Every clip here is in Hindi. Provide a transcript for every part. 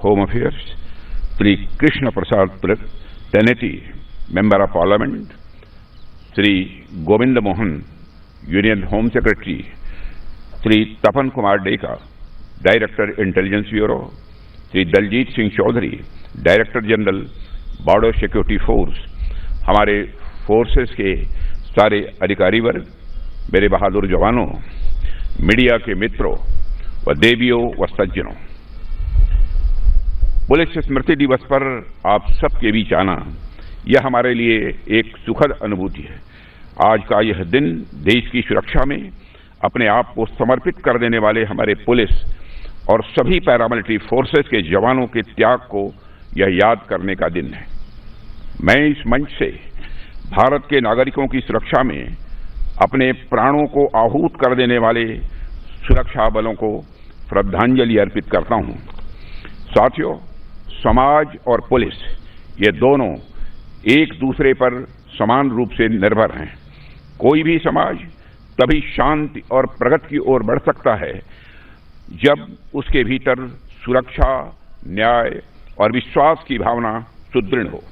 Home Affairs, Sri Krishna Prasad Teneti, Member of Parliament, Sri Govinda Mohan, Union Home Secretary, Sri Tapan Kumar Deka, Director Intelligence Bureau, Sri Daljit Singh Chaudhary, Director General Border Security Force, हमारे फोर्सेस के सारे अधिकारी वर्ग, मेरे बहादुर जवानों, मीडिया के मित्रों व देवियों व सज्जनों, पुलिस स्मृति दिवस पर आप सबके बीच आना यह हमारे लिए एक सुखद अनुभूति है। आज का यह दिन देश की सुरक्षा में अपने आप को समर्पित कर देने वाले हमारे पुलिस और सभी पैरामिलिट्री फोर्सेस के जवानों के त्याग को यह याद करने का दिन है। मैं इस मंच से भारत के नागरिकों की सुरक्षा में अपने प्राणों को आहूत कर देने वाले सुरक्षा बलों को श्रद्धांजलि अर्पित करता हूं। साथियों, समाज और पुलिस ये दोनों एक दूसरे पर समान रूप से निर्भर हैं। कोई भी समाज तभी शांति और प्रगति की ओर बढ़ सकता है जब उसके भीतर सुरक्षा, न्याय और विश्वास की भावना सुदृढ़ हो,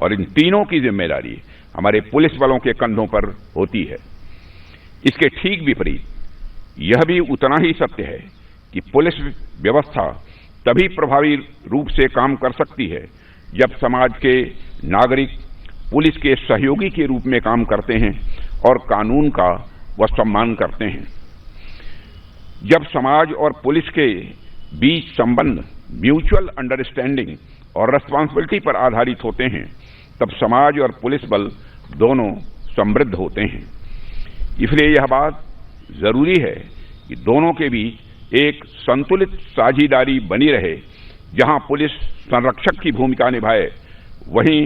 और इन तीनों की जिम्मेदारी हमारे पुलिस बलों के कंधों पर होती है। इसके ठीक विपरीत यह भी उतना ही सत्य है कि पुलिस व्यवस्था तभी प्रभावी रूप से काम कर सकती है जब समाज के नागरिक पुलिस के सहयोगी के रूप में काम करते हैं और कानून का वह सम्मान करते हैं। जब समाज और पुलिस के बीच संबंध म्यूचुअल अंडरस्टैंडिंग और रेस्पॉन्सिबिलिटी पर आधारित होते हैं, तब समाज और पुलिस बल दोनों समृद्ध होते हैं। इसलिए यह बात जरूरी है कि दोनों के बीच एक संतुलित साझेदारी बनी रहे। जहां पुलिस संरक्षक की भूमिका निभाए, वहीं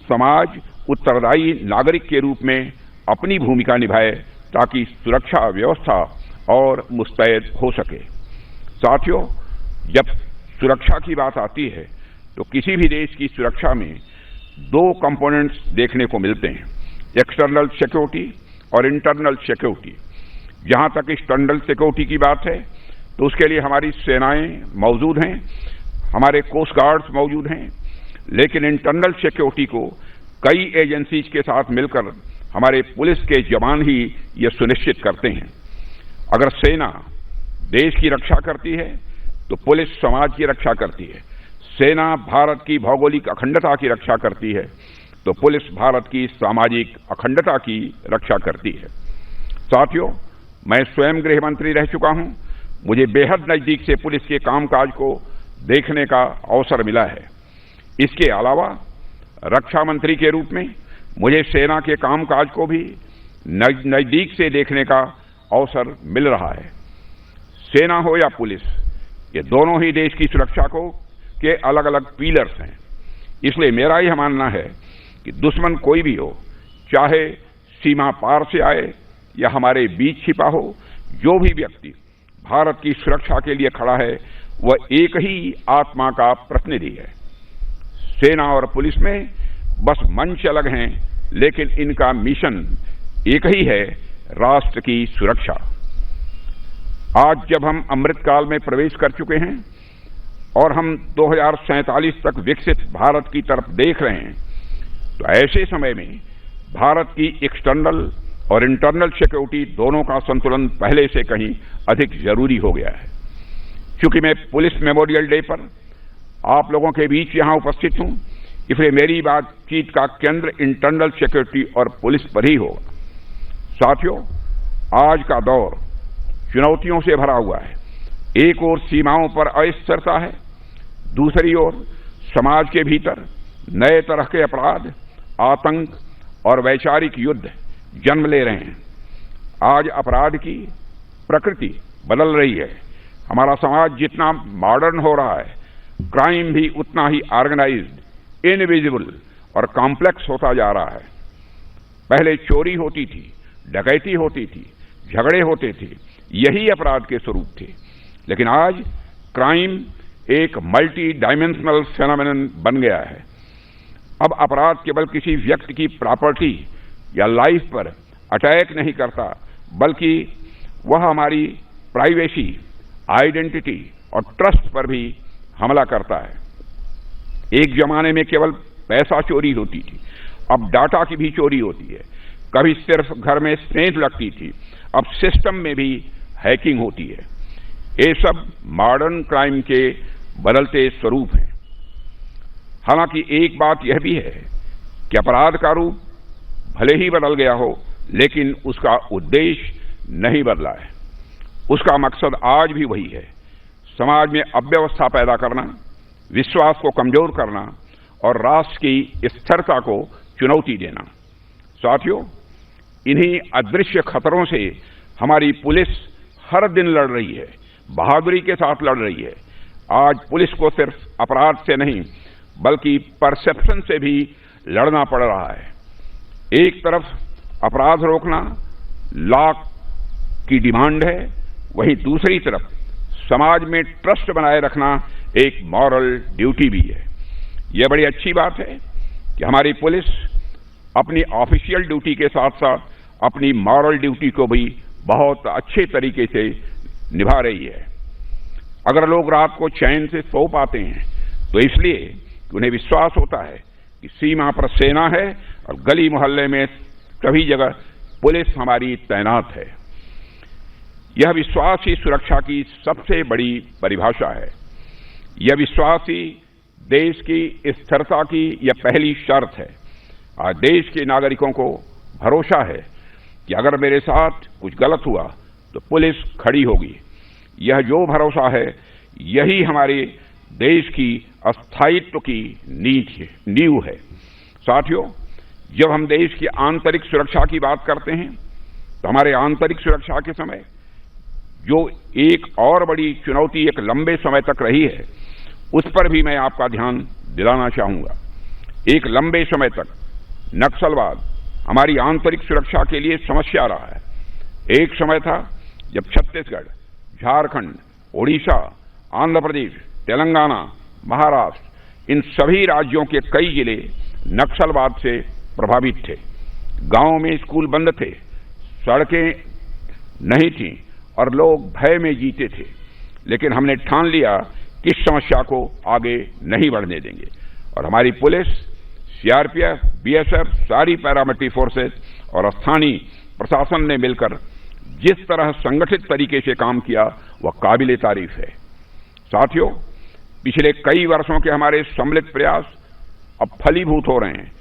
समाज उत्तरदायी नागरिक के रूप में अपनी भूमिका निभाए ताकि सुरक्षा व्यवस्था और मुस्तैद हो सके। साथियों, जब सुरक्षा की बात आती है तो किसी भी देश की सुरक्षा में दो कंपोनेंट्स देखने को मिलते हैं, एक्सटर्नल सिक्योरिटी और इंटरनल सिक्योरिटी। जहां तक एक्सटर्नल सिक्योरिटी की बात है तो उसके लिए हमारी सेनाएं मौजूद हैं, हमारे कोस्ट गार्ड्स मौजूद हैं, लेकिन इंटरनल सिक्योरिटी को कई एजेंसीज के साथ मिलकर हमारे पुलिस के जवान ही यह सुनिश्चित करते हैं। अगर सेना देश की रक्षा करती है तो पुलिस समाज की रक्षा करती है। सेना भारत की भौगोलिक अखंडता की रक्षा करती है तो पुलिस भारत की सामाजिक अखंडता की रक्षा करती है। साथियों, मैं स्वयं गृह मंत्री रह चुका हूं। मुझे बेहद नजदीक से पुलिस के कामकाज को देखने का अवसर मिला है। इसके अलावा रक्षा मंत्री के रूप में मुझे सेना के कामकाज को भी नजदीक से देखने का अवसर मिल रहा है। सेना हो या पुलिस, ये दोनों ही देश की सुरक्षा को के अलग अलग पिलर्स हैं। इसलिए मेरा यह मानना है कि दुश्मन कोई भी हो, चाहे सीमा पार से आए या हमारे बीच छिपा हो, जो भी व्यक्ति भारत की सुरक्षा के लिए खड़ा है वह एक ही आत्मा का प्रतिनिधि है। सेना और पुलिस में बस मंच अलग हैं, लेकिन इनका मिशन एक ही है, राष्ट्र की सुरक्षा। आज जब हम अमृतकाल में प्रवेश कर चुके हैं और हम 2047 तक विकसित भारत की तरफ देख रहे हैं, तो ऐसे समय में भारत की एक्सटर्नल और इंटरनल सिक्योरिटी दोनों का संतुलन पहले से कहीं अधिक जरूरी हो गया है। क्योंकि मैं पुलिस मेमोरियल डे पर आप लोगों के बीच यहां उपस्थित हूं, इसलिए मेरी बातचीत का केंद्र इंटरनल सिक्योरिटी और पुलिस पर ही होगा। साथियों, आज का दौर चुनौतियों से भरा हुआ है। एक ओर सीमाओं पर अस्थिरता है, दूसरी ओर समाज के भीतर नए तरह के अपराध, आतंक और वैचारिक युद्ध जन्म ले रहे हैं। आज अपराध की प्रकृति बदल रही है। हमारा समाज जितना मॉडर्न हो रहा है, क्राइम भी उतना ही ऑर्गेनाइज्ड, इनविजिबल और कॉम्प्लेक्स होता जा रहा है। पहले चोरी होती थी, डकैती होती थी, झगड़े होते थे, यही अपराध के स्वरूप थे। लेकिन आज क्राइम एक मल्टी डायमेंशनल फेनोमेनन बन गया है। अब अपराध केवल किसी व्यक्ति की प्रॉपर्टी या लाइफ पर अटैक नहीं करता, बल्कि वह हमारी प्राइवेसी, आइडेंटिटी और ट्रस्ट पर भी हमला करता है। एक जमाने में केवल पैसा चोरी होती थी, अब डाटा की भी चोरी होती है। कभी सिर्फ घर में सेंध लगती थी, अब सिस्टम में भी हैकिंग होती है। ये सब मॉडर्न क्राइम के बदलते स्वरूप हैं। हालांकि एक बात यह भी है कि अपराध का रूप भले ही बदल गया हो, लेकिन उसका उद्देश्य नहीं बदला है। उसका मकसद आज भी वही है, समाज में अव्यवस्था पैदा करना, विश्वास को कमजोर करना और राष्ट्र की स्थिरता को चुनौती देना। साथियों, इन्हीं अदृश्य खतरों से हमारी पुलिस हर दिन लड़ रही है, बहादुरी के साथ लड़ रही है। आज पुलिस को सिर्फ अपराध से नहीं बल्कि परसेप्शन से भी लड़ना पड़ रहा है। एक तरफ अपराध रोकना लॉ की डिमांड है, वहीं दूसरी तरफ समाज में ट्रस्ट बनाए रखना एक मॉरल ड्यूटी भी है। यह बड़ी अच्छी बात है कि हमारी पुलिस अपनी ऑफिशियल ड्यूटी के साथ साथ अपनी मॉरल ड्यूटी को भी बहुत अच्छे तरीके से निभा रही है। अगर लोग रात को चैन से सो पाते हैं तो इसलिए कि उन्हें विश्वास होता है कि सीमा पर सेना है और गली मोहल्ले में सभी जगह पुलिस हमारी तैनात है। यह विश्वास ही सुरक्षा की सबसे बड़ी परिभाषा है। यह विश्वास ही देश की स्थिरता की यह पहली शर्त है। आज देश के नागरिकों को भरोसा है कि अगर मेरे साथ कुछ गलत हुआ तो पुलिस खड़ी होगी। यह जो भरोसा है यही हमारे देश की स्थायित्व की नींव है। साथियों, जब हम देश की आंतरिक सुरक्षा की बात करते हैं तो हमारे आंतरिक सुरक्षा के समय जो एक और बड़ी चुनौती एक लंबे समय तक रही है, उस पर भी मैं आपका ध्यान दिलाना चाहूंगा। एक लंबे समय तक नक्सलवाद हमारी आंतरिक सुरक्षा के लिए समस्या रहा है। एक समय था जब छत्तीसगढ़, झारखंड, ओडिशा, आंध्र प्रदेश, तेलंगाना, महाराष्ट्र, इन सभी राज्यों के कई जिले नक्सलवाद से प्रभावित थे। गांवों में स्कूल बंद थे, सड़कें नहीं थीं और लोग भय में जीते थे। लेकिन हमने ठान लिया कि इस समस्या को आगे नहीं बढ़ने देंगे और हमारी पुलिस, सीआरपीएफ, बीएसएफ, सारी पैरामिलिट्री फोर्सेस और स्थानीय प्रशासन ने मिलकर जिस तरह संगठित तरीके से काम किया वह काबिले तारीफ है। साथियों, पिछले कई वर्षों के हमारे सम्मिलित प्रयास अब फलीभूत हो रहे हैं।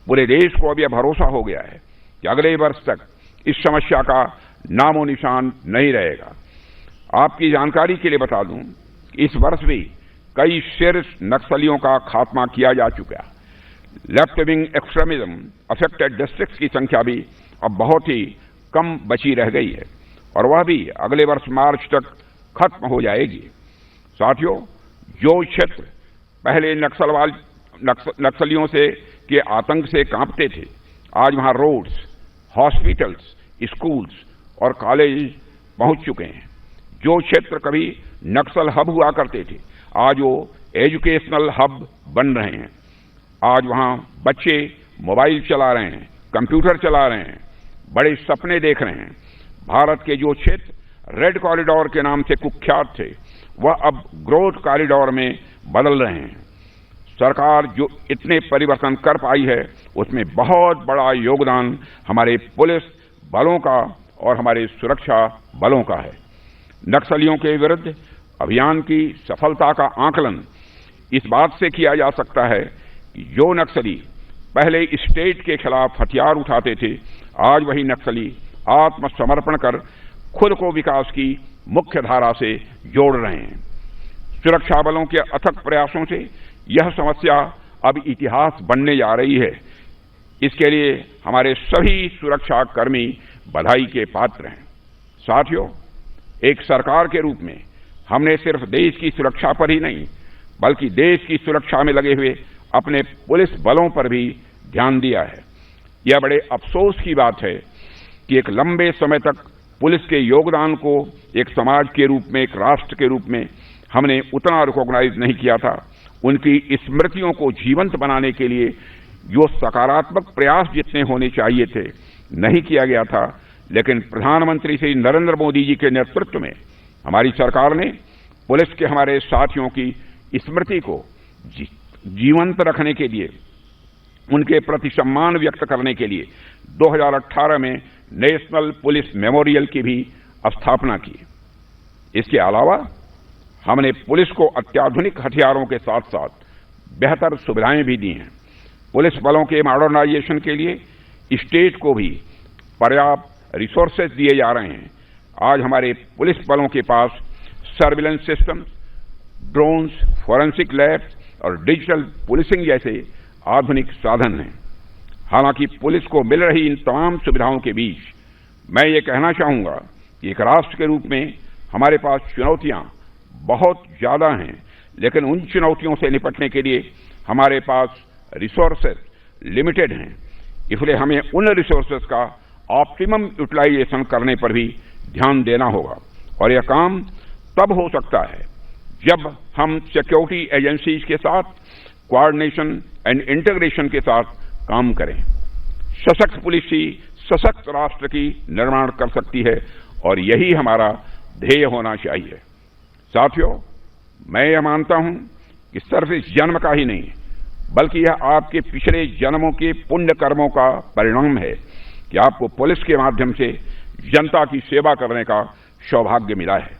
पूरे देश को अब यह भरोसा हो गया है कि अगले वर्ष तक इस समस्या का नामो निशान नहीं रहेगा। आपकी जानकारी के लिए बता दूं, इस वर्ष भी कई शीर्ष नक्सलियों का खात्मा किया जा चुका है। Left wing extremism affected districts की संख्या भी अब बहुत ही कम बची रह गई है और वह भी अगले वर्ष मार्च तक खत्म हो जाएगी। साथियों, जो क्षेत्र पहले नक्सलियों से के आतंक से कांपते थे, आज वहां रोड्स, हॉस्पिटल्स, स्कूल्स और कॉलेज पहुंच चुके हैं। जो क्षेत्र कभी नक्सल हब हुआ करते थे, आज वो एजुकेशनल हब बन रहे हैं। आज वहां बच्चे मोबाइल चला रहे हैं, कंप्यूटर चला रहे हैं, बड़े सपने देख रहे हैं। भारत के जो क्षेत्र रेड कॉरिडोर के नाम से कुख्यात थे, वह अब ग्रोथ कॉरिडोर में बदल रहे हैं। सरकार जो इतने परिवर्तन कर पाई है, उसमें बहुत बड़ा योगदान हमारे पुलिस बलों का और हमारे सुरक्षा बलों का है। नक्सलियों के विरुद्ध अभियान की सफलता का आकलन इस बात से किया जा सकता है कि जो नक्सली पहले स्टेट के खिलाफ हथियार उठाते थे, आज वही नक्सली आत्मसमर्पण कर खुद को विकास की मुख्य धारा से जोड़ रहे हैं। सुरक्षा बलों के अथक प्रयासों से यह समस्या अब इतिहास बनने जा रही है। इसके लिए हमारे सभी सुरक्षा कर्मी बधाई के पात्र हैं। साथियों, एक सरकार के रूप में हमने सिर्फ देश की सुरक्षा पर ही नहीं बल्कि देश की सुरक्षा में लगे हुए अपने पुलिस बलों पर भी ध्यान दिया है। यह बड़े अफसोस की बात है कि एक लंबे समय तक पुलिस के योगदान को एक समाज के रूप में, एक राष्ट्र के रूप में हमने उतना रिकॉग्नाइज नहीं किया था। उनकी स्मृतियों को जीवंत बनाने के लिए जो सकारात्मक प्रयास जितने होने चाहिए थे, नहीं किया गया था। लेकिन प्रधानमंत्री श्री नरेंद्र मोदी जी के नेतृत्व में हमारी सरकार ने पुलिस के हमारे साथियों की स्मृति को जीवंत रखने के लिए, उनके प्रति सम्मान व्यक्त करने के लिए 2018 में नेशनल पुलिस मेमोरियल की भी स्थापना की। इसके अलावा हमने पुलिस को अत्याधुनिक हथियारों के साथ साथ बेहतर सुविधाएं भी दी हैं। पुलिस बलों के मॉडर्नाइजेशन के लिए स्टेट को भी पर्याप्त रिसोर्सेज दिए जा रहे हैं। आज हमारे पुलिस बलों के पास surveillance system, drones, forensic labs और डिजिटल पुलिसिंग जैसे आधुनिक साधन हैं। हालांकि पुलिस को मिल रही इन तमाम सुविधाओं के बीच मैं ये कहना चाहूंगा कि एक राष्ट्र के रूप में हमारे पास चुनौतियां बहुत ज्यादा हैं, लेकिन उन चुनौतियों से निपटने के लिए हमारे पास रिसोर्सेज लिमिटेड हैं। इसलिए हमें उन रिसोर्सेज का ऑप्टिमम यूटिलाइजेशन करने पर भी ध्यान देना होगा और यह काम तब हो सकता है जब हम सिक्योरिटी एजेंसीज के साथ कोऑर्डिनेशन एंड इंटीग्रेशन के साथ काम करें। सशक्त पुलिस ही सशक्त राष्ट्र की निर्माण कर सकती है और यही हमारा ध्येय होना चाहिए। साथियों, मैं यह मानता हूं कि सिर्फ इस जन्म का ही नहीं बल्कि यह आपके पिछले जन्मों के पुण्य कर्मों का परिणाम है कि आपको पुलिस के माध्यम से जनता की सेवा करने का सौभाग्य मिला है।